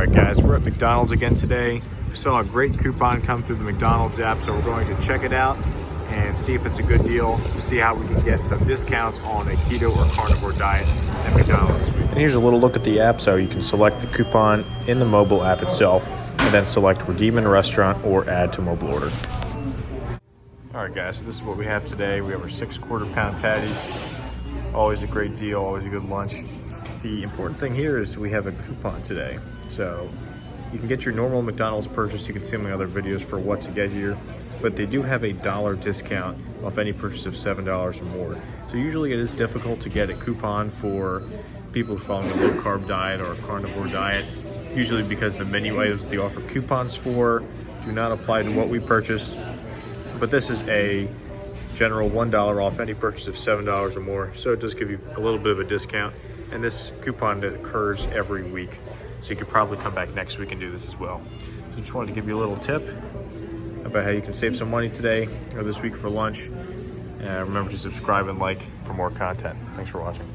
Alright guys, we're at McDonald's again today. We saw a great coupon come through the McDonald's app, so we're going to check it out and see if it's a good deal, see how we can get some discounts on a keto or carnivore diet at McDonald's this week. And here's a little look at the app. So you can select the coupon in the mobile app itself and then select redeem in restaurant or add to mobile order. Alright guys, so this is what we have today. We have our 6 quarter-pound patties. Always a great deal, always a good lunch. The important thing here is we have a coupon today. So you can get your normal McDonald's purchase. You can see my other videos for what to get here. But they do have a $1 discount off any purchase of $7 or more. So usually it is difficult to get a coupon for people following a low-carb diet or a carnivore diet. Usually because the menu items they offer coupons for do not apply to what we purchase. But this is a general $1 off any purchase of $7 or more. So it does give you a little bit of a discount. And this coupon occurs every week. So you could probably come back next week and do this as well. So just wanted to give you a little tip about how you can save some money today or this week for lunch. And remember to subscribe and like for more content. Thanks for watching.